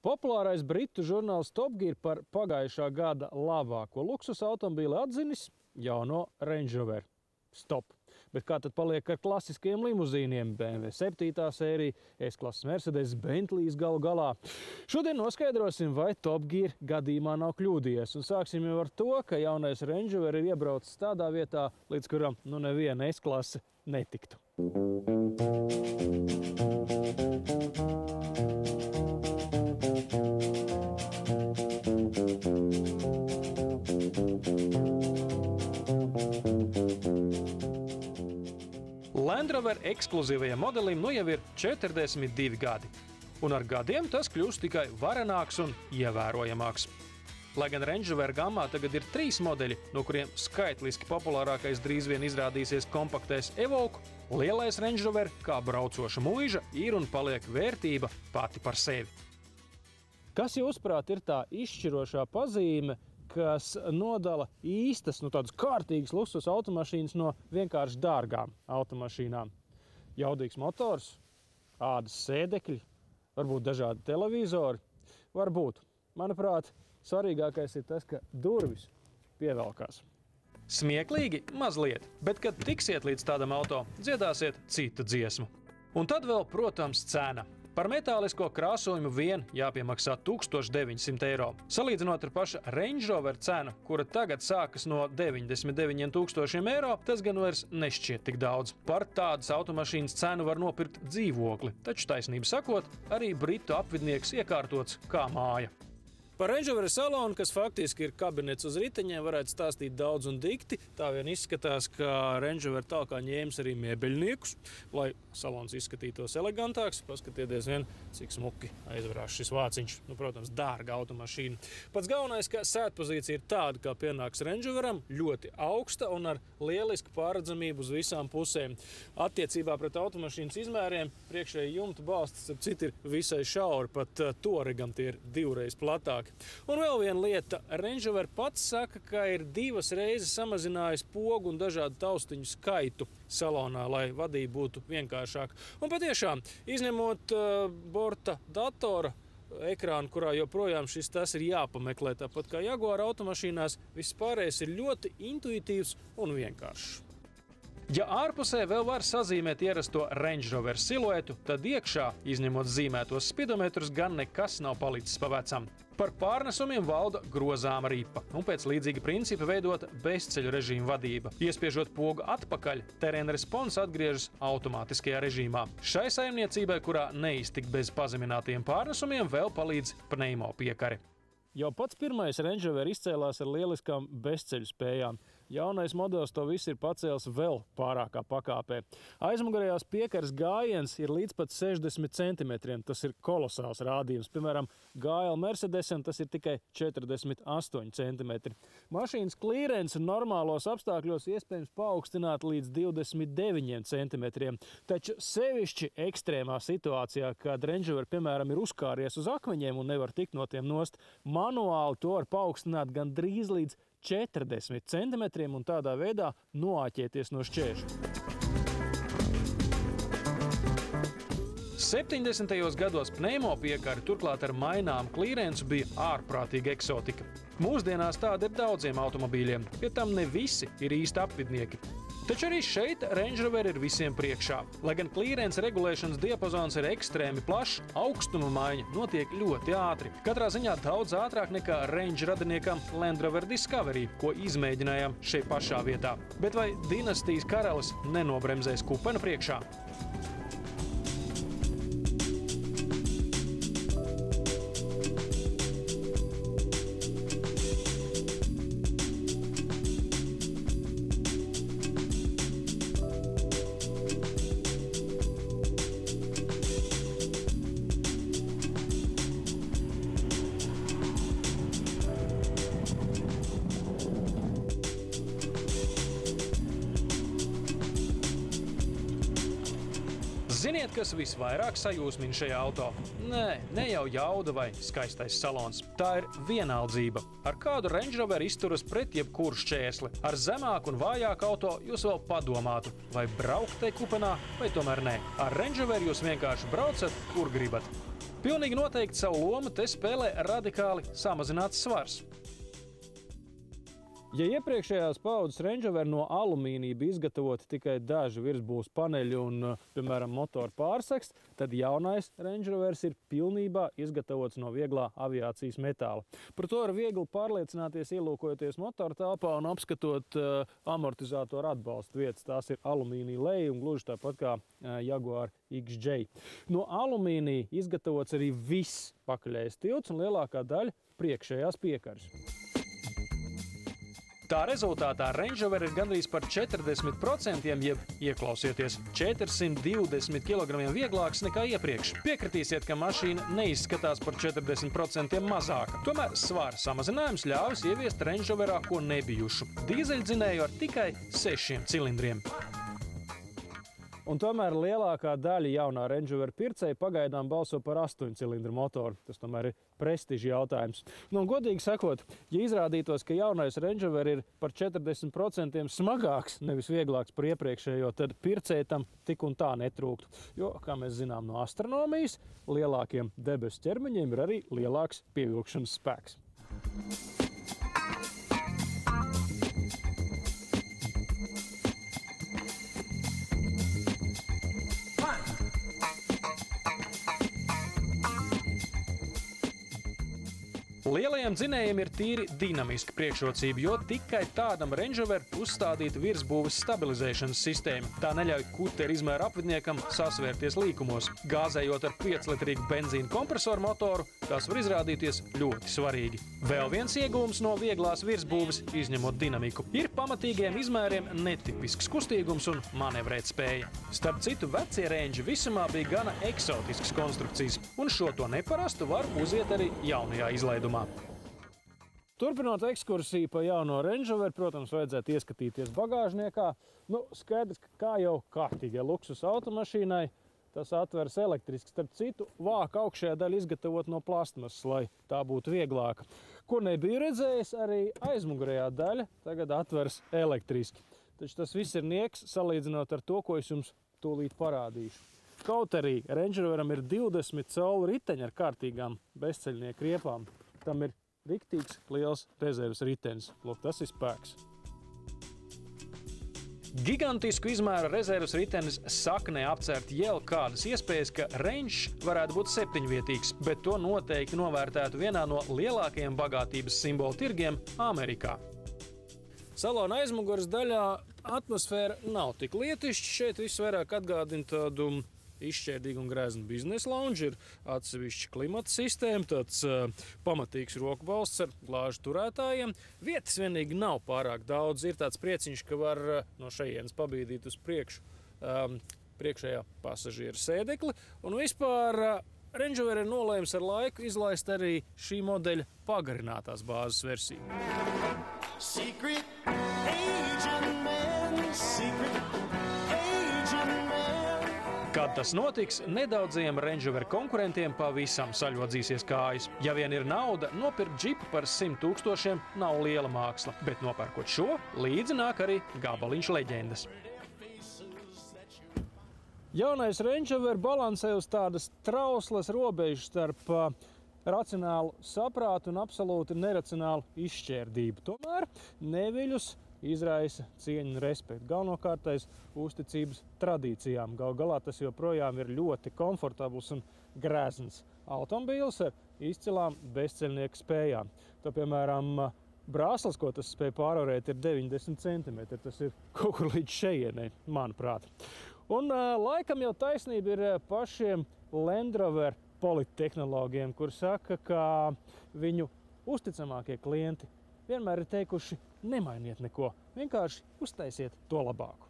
Populārais britu žurnāls Top Gear par pagājušā gada labāko luksusa automobīli atzinis jauno Range Rover. Stop! Bet kā tad paliek ar klasiskajiem limuzīniem? BMW 7. sērija, S-klases Mercedes, Bentley's galu galā. Šodien noskaidrosim, vai Top Gear gadījumā nav kļūdījies. Un sāksim jau ar to, ka jaunais Range Rover ir iebraucis tādā vietā, līdz kuram neviena S-klase netiktu. Land Rover ekskluzīvajam modelim jau ir 42 gadi, un ar gadiem tas kļūst tikai varenāks un ievērojamāks. Lai gan Range Rover gammā tagad ir 3 modeļi, no kuriem skaitliski populārākais drīz vien izrādīsies kompaktais Evoque, lielais Range Rover, kā braucoša muiža, ir un paliek vērtība pati par sevi. Kas jūsuprāt ir tā izšķirošā pazīme, kas nodala īstas, tādas kārtīgas luksusa automašīnas no vienkārši dārgām automašīnām? Jaudīgs motors, ādas sēdekļi, varbūt dažādi televizori. Varbūt. Manuprāt, svarīgākais ir tas, ka durvis pievelkās. Smieklīgi mazliet, bet kad tiksiet līdz tādam auto, dziedāsiet citu dziesmu. Un tad vēl, protams, cena. Par metālisko krāsojumu vien jāpiemaksā 1900 eiro. Salīdzinot ar paša Range Rover cenu, kura tagad sākas no 99 000 eiro, tas gan vairs nešķiet tik daudz. Par tādas automašīnas cenu var nopirkt dzīvokli, taču taisnību sakot, arī britu apvidnieks iekārtots kā māja. Par Range Rover salonu, kas faktiski ir kabinets uz riteņiem, varētu stāstīt daudz un dikti. Tā vien izskatās, ka Range Rover tā kā ņēmis arī mēbeļniekus, lai salons izskatītos elegantāks. Paskatieties vien, cik smuki aizvarās šis vāciņš. Protams, dārga automašīna. Pats galvenais, ka sēdpozīcija ir tāda, kā pienāks Range Roveram, ļoti augsta un ar lielisku pārredzamību uz visām pusēm. Attiecībā pret automašīnas izmēriem priekšēji jumta balstis, ap citu, ir visai šauri, pat Touaregam tie ir 2 reizes platāki. Un vēl viena lieta, Range Rover pats saka, ka ir 2 reizes samazinājis pogu un dažādu taustiņu skaitu salonā, lai vadība būtu vienkāršāka. Un patiešām, izņemot borta datora ekrānu, kurā joprojām tas ir jāpameklē, tāpat kā Jaguar automašīnās, viss pārējais ir ļoti intuitīvs un vienkāršs. Ja ārpusē vēl var sazīmēt ierasto Range Rover siluetu, tad iekšā, izņemot zīmētos spidometrus, gan nekas nav palicis pa vecam. Par pārnesumiem valda grozāma ripa, un pēc līdzīga principa veidota bezceļu režīma vadība. Iespiežot pogu atpakaļ, terēna response atgriežas automātiskajā režīmā. Šai saimniecībai, kurā neiztikt bez pazeminātiem pārnesumiem, vēl palīdz pneimo piekari. Jau pats pirmais Range Rover izcēlās ar lieliskām bezceļu spējām. Jaunais modelis to visu ir pacēlis vēl pārākā pakāpē. Aizmugurējās piekaras gājiens ir līdz pat 60 centimetriem. Tas ir kolosāls rādījums. Piemēram, GL Mercedesam tas ir tikai 48 centimetri. Mašīnas klīrens normālos apstākļos iespējams paaugstināt līdz 29 centimetriem. Taču sevišķi ekstrēmā situācijā, kad Range Rover, piemēram, ir uzkāries uz akmeņiem un nevar tikt no tiem nost, manuāli to var paaugstināt gan drīz līdz 40 centimetriem un tādā veidā noāķēties no šķēršļa. 70. gados pneimo piekari, turklāt ar mainām klīrensu, bija ārprātīga eksotika. Mūsdienās tāda ir daudziem automobīļiem, pie tam ne visi ir īsti apvidnieki. Taču arī šeit Range Rover ir visiem priekšā. Lai gan klīrens regulēšanas diapazons ir ekstrēmi plašs, augstuma maiņa notiek ļoti ātri. Katrā ziņā daudz ātrāk nekā Range radiniekam Land Rover Discovery, ko izmēģinājām šeit pašā vietā. Bet vai dinastijas karalis nenobremzēs kupenu priekšā? Ziniet, kas visvairāk sajūsmina šajā auto? Nē, ne jau jauda vai skaistais salons. Tā ir vienaldzība. Ar kādu Range Rover izturas pret jebkuru šķērsli. Ar zemāku un vājāku auto jūs vēl padomātu, vai braukt tai kupenā, vai tomēr nē. Ar Range Rover jūs vienkārši braucat, kur gribat. Pilnīgi noteikti savu lomu te spēlē radikāli samazināts svars. Ja iepriekšējās paudzes Range Rover no alumīnija bija izgatavoti tikai daži virsbūves paneļi un, piemēram, motora pārseks, tad jaunais Range Rovers ir pilnībā izgatavots no vieglā aviācijas metāla. Par to ir viegli pārliecināties, ielūkojoties motora telpā un apskatot amortizatoru atbalstu vietas. Tās ir alumīnija leja un gluži tāpat kā Jaguar XJ. No alumīnija izgatavots arī viss pakaļējais tilts un lielākā daļa priekšējās piekaras. Tā rezultātā Range Rover ir gandrīz par 40%, jeb ieklausieties, 420 kg vieglāks nekā iepriekš. Piekritīsiet, ka mašīna neizskatās par 40% mazāka. Tomēr svāra samazinājums ļāvis ieviest Range Roverā ko nebijušu – dīzeļdzinēju ar tikai 6 cilindriem. Un tomēr lielākā daļa jaunā Range Rover pircēja pagaidām balso par 8 cilindru motoru. Tas tomēr ir prestiža jautājums. Nu, un godīgi sakot, ja izrādītos, ka jaunais Range Rover ir par 40% smagāks, nevis vieglāks par iepriekšējo, tad pircēja tam tik un tā netrūktu. Jo, kā mēs zinām no astronomijas, lielākiem debesu ķermeņiem ir arī lielāks pievilkšanas spēks. Lielajiem dzinējiem ir tīri dinamiska priekšrocība, jo tikai tādam Range Rover uzstādīta virsbūves stabilizēšanas sistēma. Tā neļauj kutera izmēra apvidniekam sasvērties līkumos. Gāzējot ar 5-litrīgu benzīna kompresoru motoru, tas var izrādīties ļoti svarīgi. Vēl viens iegūms no vieglās virsbūves, izņemot dinamiku, ir pamatīgiem izmēriem netipisks kustīgums un manevrēt spēja. Starp citu, vecie Range visumā bija gana eksotisks konstrukcijas, un šo to neparastu var uziet arī jaunajā izlaidumā. Turpinot ekskursiju pa jauno Range Rover, protams, vajadzētu ieskatīties bagāžniekā. Skaidrs, ka kā jau kārtīgai luksus automašīnai, tas atveras elektrisks. Starp citu, vāka augšējā daļa izgatavot no plastmasas, lai tā būtu vieglāka. Ko nebiju redzējis, arī aizmugurējā daļa tagad atveras elektriski. Taču tas viss ir nieks, salīdzinot ar to, ko es jums tūlīt parādīšu. Kaut arī Range Roveram ir 20 colu riteņi ar kārtīgām bezceļnieku riepām. Tam ir riktīgs liels rezerves ritenis. Lūk, tas ir spēks. Gigantisku izmēru rezerves ritenis saknē apcert jau kādas iespējas, ka Range varētu būt 7-vietīgs, bet to noteikti novērtētu vienā no lielākajiem bagātības simbolu tirgiem Amerikā. Salona aizmuguras daļā atmosfēra nav tik lietišķa. Šeit viss vairāk atgādina tādu izšķērdīgu un grēznu biznesa lounge, ir atsevišķa klimata sistēma, tāds pamatīgs roku balsts ar glāžu turētājiem. Vietas vienīgi nav pārāk daudz, ir tāds prieciņš, ka var no šejienes pabīdīt uz priekšu priekšējā pasažiera sēdekli. Un vispār Range Rover ir nolēmis ar laiku izlaist arī šī modeļa pagarinātās bāzes versiju. Secret agent man, secret agent man. Kad tas notiks, nedaudziem Range Rover konkurentiem pavisam saļodzīsies kājas. Ja vien ir nauda, nopirkt džipu par 100 000 nav liela māksla, bet nopērkot šo, līdzi nāk arī gabaliņš leģendas. Jaunais Range Rover balansē uz tādas trauslas robežas starp racionālu saprātu un absolūti neracionālu izšķērdību. Tomēr neviļus izraisa cieņu un respektu. Galvenokārtais uzticības tradīcijām. Galu galā tas joprojām ir ļoti komfortabls un grezns automobīls ar izcilām bezceļnieku spējām. To, piemēram, brāslis, ko tas spēj pārvarēt, ir 90 cm. Tas ir kaut kur līdz šejienei, manuprāt. Un laikam jau taisnība ir pašiem Land Rover polittehnologiem, kur saka, ka viņu uzticamākie klienti vienmēr ir teikuši, nemainiet neko, vienkārši uztaisiet to labāku.